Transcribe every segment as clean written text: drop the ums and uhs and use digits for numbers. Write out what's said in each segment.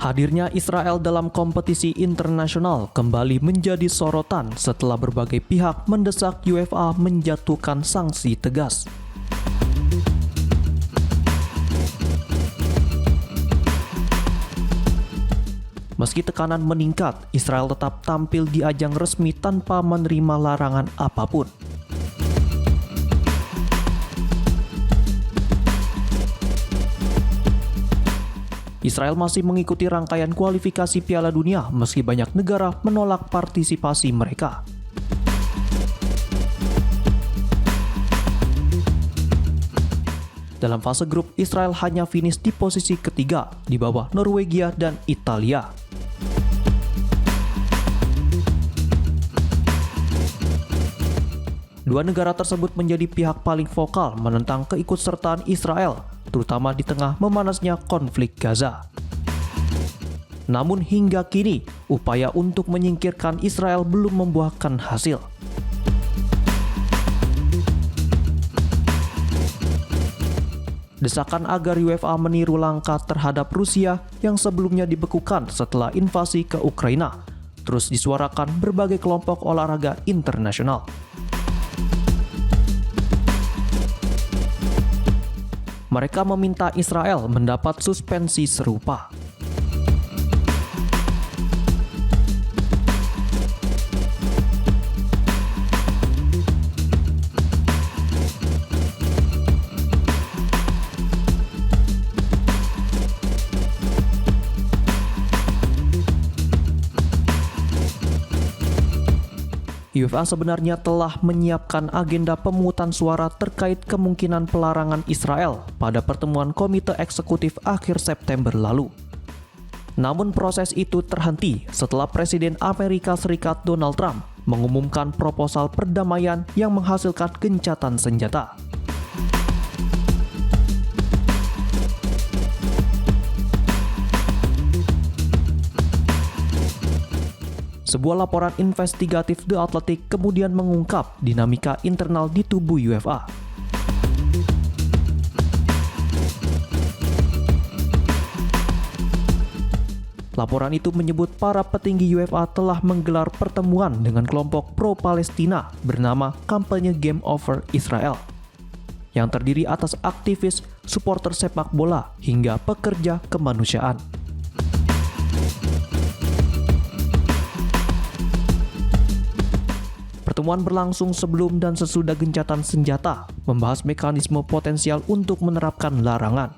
Hadirnya Israel dalam kompetisi internasional kembali menjadi sorotan setelah berbagai pihak mendesak UEFA menjatuhkan sanksi tegas. Meski tekanan meningkat, Israel tetap tampil di ajang resmi tanpa menerima larangan apapun. Israel masih mengikuti rangkaian kualifikasi Piala Dunia meski banyak negara menolak partisipasi mereka. Dalam fase grup, Israel hanya finish di posisi ketiga di bawah Norwegia dan Italia. Dua negara tersebut menjadi pihak paling vokal menentang keikutsertaan Israel, terutama di tengah memanasnya konflik Gaza. Namun hingga kini, upaya untuk menyingkirkan Israel belum membuahkan hasil. Desakan agar UEFA meniru langkah terhadap Rusia yang sebelumnya dibekukan setelah invasi ke Ukraina terus disuarakan berbagai kelompok olahraga internasional. Mereka meminta Israel mendapat suspensi serupa. UEFA sebenarnya telah menyiapkan agenda pemungutan suara terkait kemungkinan pelarangan Israel pada pertemuan Komite Eksekutif akhir September lalu. Namun proses itu terhenti setelah Presiden Amerika Serikat Donald Trump mengumumkan proposal perdamaian yang menghasilkan gencatan senjata. Sebuah laporan investigatif The Athletic kemudian mengungkap dinamika internal di tubuh UEFA. Laporan itu menyebut para petinggi UEFA telah menggelar pertemuan dengan kelompok pro-Palestina bernama Kampanye Game Over Israel, yang terdiri atas aktivis, supporter sepak bola, hingga pekerja kemanusiaan. Pertemuan berlangsung sebelum dan sesudah gencatan senjata, membahas mekanisme potensial untuk menerapkan larangan.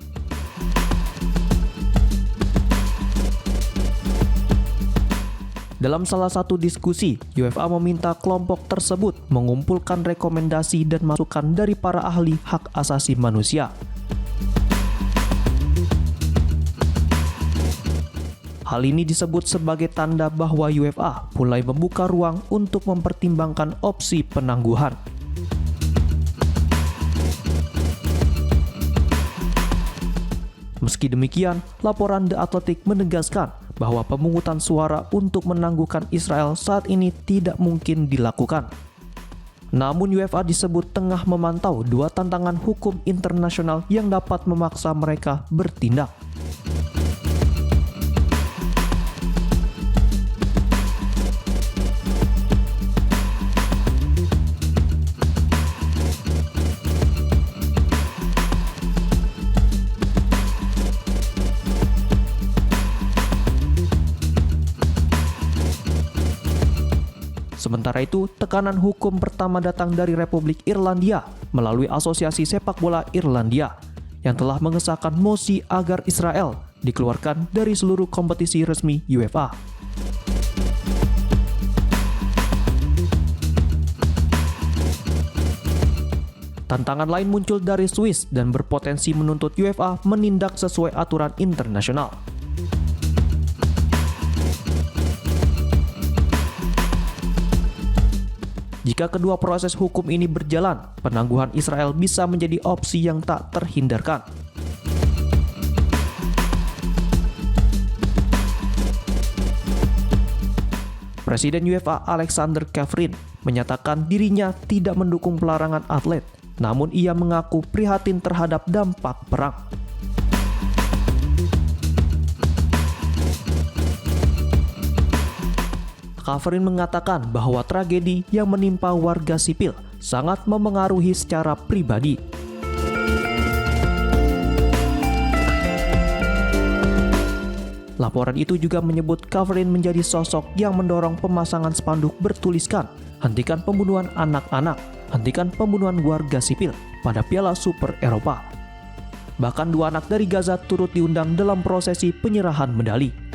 Dalam salah satu diskusi, UEFA meminta kelompok tersebut mengumpulkan rekomendasi dan masukan dari para ahli hak asasi manusia. Hal ini disebut sebagai tanda bahwa UEFA mulai membuka ruang untuk mempertimbangkan opsi penangguhan. Meski demikian, laporan The Athletic menegaskan bahwa pemungutan suara untuk menangguhkan Israel saat ini tidak mungkin dilakukan. Namun UEFA disebut tengah memantau dua tantangan hukum internasional yang dapat memaksa mereka bertindak. Sementara itu, tekanan hukum pertama datang dari Republik Irlandia melalui Asosiasi Sepak Bola Irlandia yang telah mengesahkan mosi agar Israel dikeluarkan dari seluruh kompetisi resmi UEFA. Tantangan lain muncul dari Swiss dan berpotensi menuntut UEFA menindak sesuai aturan internasional. Jika kedua proses hukum ini berjalan, penangguhan Israel bisa menjadi opsi yang tak terhindarkan. Presiden UEFA Alexander Kefrin menyatakan dirinya tidak mendukung pelarangan atlet, namun ia mengaku prihatin terhadap dampak perang. Kavrin mengatakan bahwa tragedi yang menimpa warga sipil sangat memengaruhi secara pribadi. Laporan itu juga menyebut Kavrin menjadi sosok yang mendorong pemasangan spanduk bertuliskan "Hentikan pembunuhan anak-anak, hentikan pembunuhan warga sipil" pada Piala Super Eropa. Bahkan 2 anak dari Gaza turut diundang dalam prosesi penyerahan medali.